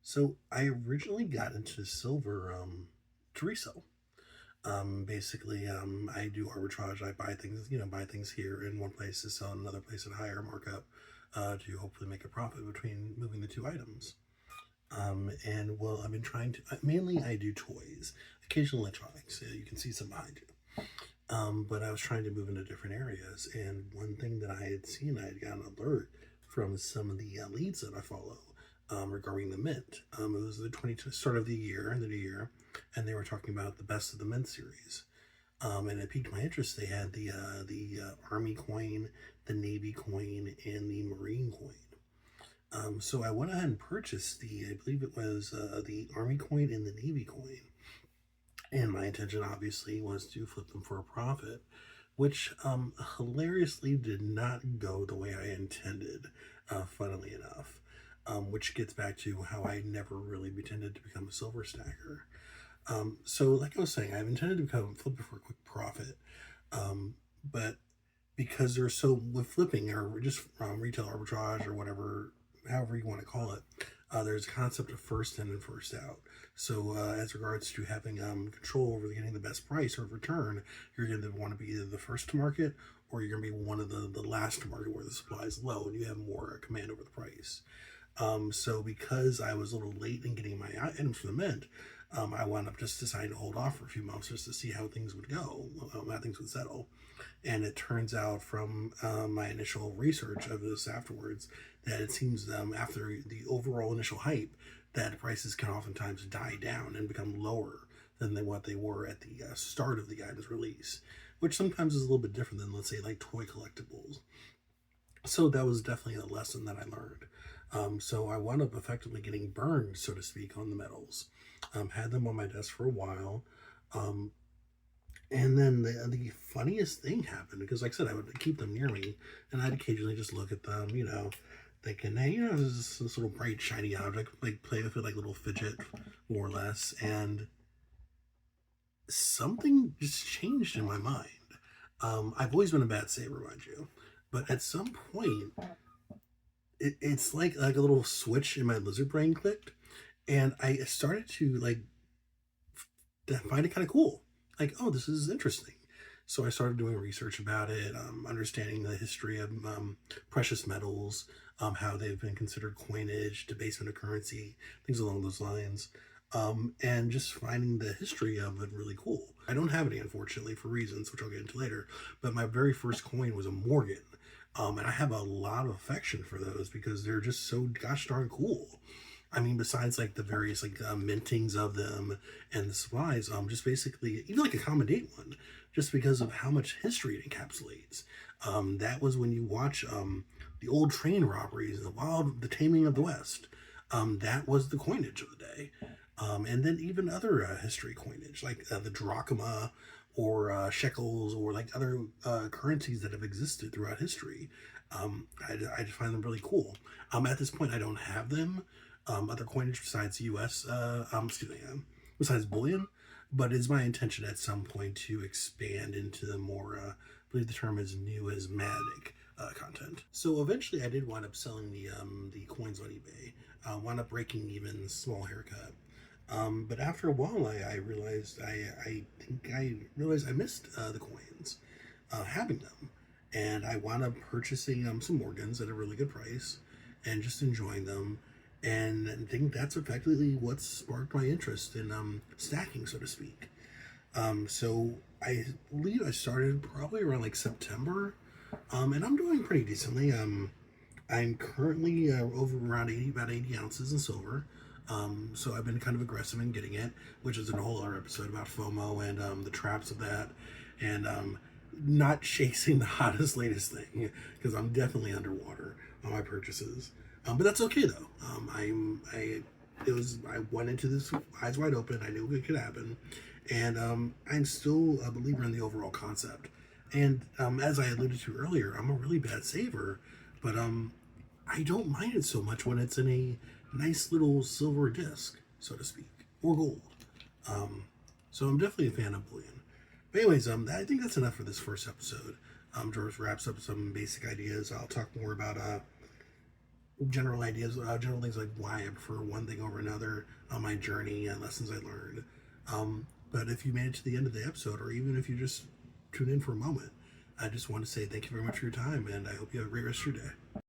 So I originally got into silver to resell. Basically, I do arbitrage. I buy things, buy things here in one place to sell in another place at a higher markup to hopefully make a profit between moving the two items. And well, I've been trying to mainly I do toys, occasional electronics. You can see some behind you. But I was trying to move into different areas, and one thing that I had seen, I had gotten an alert from some of the leads that I follow regarding the mint. It was the 20 start of the year, the new year, and they were talking about the best of the mint series. And it piqued my interest. They had the Army coin, the Navy coin, and the Marine coin. So I went ahead and purchased I believe it was the Army coin and the Navy coin. And my intention, obviously, was to flip them for a profit, which hilariously did not go the way I intended, funnily enough. Which gets back to how I never really intended to become a silver stacker. So, like I was saying, I've intended to flip it for a quick profit, but because they're so with flipping or just retail arbitrage or whatever, however you want to call it, there's a concept of first in and first out. So as regards to having control over getting the best price or return, you're going to want to be either the first to market or you're going to be one of the last to market where the supply is low and you have more command over the price. So because I was a little late in getting my items from the mint, I wound up just deciding to hold off for a few months just to see how things would go, how things would settle. And it turns out from my initial research of this afterwards that it seems after the overall initial hype that prices can oftentimes die down and become lower than what they were at the start of the item's release, which sometimes is a little bit different than, let's say, like toy collectibles. So that was definitely a lesson that I learned. So I wound up effectively getting burned, so to speak, on the metals. Had them on my desk for a while. Um, and then the funniest thing happened because, like I said, I would keep them near me, and I'd occasionally just look at them, thinking, hey, this little bright, shiny object, like play with it like a little fidget, more or less. And something just changed in my mind. I've always been a bad saver, mind you, but at some point, it's like a little switch in my lizard brain clicked, and I started to find it kind of cool. Like, oh, this is interesting. So I started doing research about it, understanding the history of precious metals, how they've been considered coinage, debasement of currency, things along those lines, and just finding the history of it really cool. I don't have any, unfortunately, for reasons which I'll get into later. But my very first coin was a Morgan, and I have a lot of affection for those because they're just so gosh darn cool. I mean, besides like the various mintings of them and the supplies, just basically even like a common date one, just because of how much history it encapsulates. That was when you watch the old train robberies, the Taming of the West. That was the coinage of the day, and then even other history coinage like the drachma or shekels or like other currencies that have existed throughout history. I just find them really cool. At this point, I don't have them other coinage besides U.S. Besides bullion, but it's my intention at some point to expand into the more, I believe the term is numismatic content. So eventually, I did wind up selling the coins on eBay. Wound up breaking even, small haircut. But after a while, I realized I think I realized I missed the coins, having them, and I wound up purchasing some Morgans at a really good price, and just enjoying them. And I think that's effectively what sparked my interest in stacking, so to speak. So I believe I started probably around like September, and I'm doing pretty decently. I'm currently over around about 80 ounces in silver. So I've been kind of aggressive in getting it, which is a whole other episode about FOMO and the traps of that, and not chasing the hottest, latest thing because I'm definitely underwater on my purchases. But that's okay though. I went into this eyes wide open. I knew it could happen, and I'm still a believer in the overall concept. And as I alluded to earlier, I'm a really bad saver, but I don't mind it so much when it's in a nice little silver disc, so to speak, or gold. So I'm definitely a fan of bullion. But anyways, I think that's enough for this first episode. George wraps up some basic ideas. I'll talk more about general ideas, general things like why I prefer one thing over another on my journey and lessons I learned. But if you made it to the end of the episode, or even if you just tune in for a moment, I just want to say thank you very much for your time, and I hope you have a great rest of your day.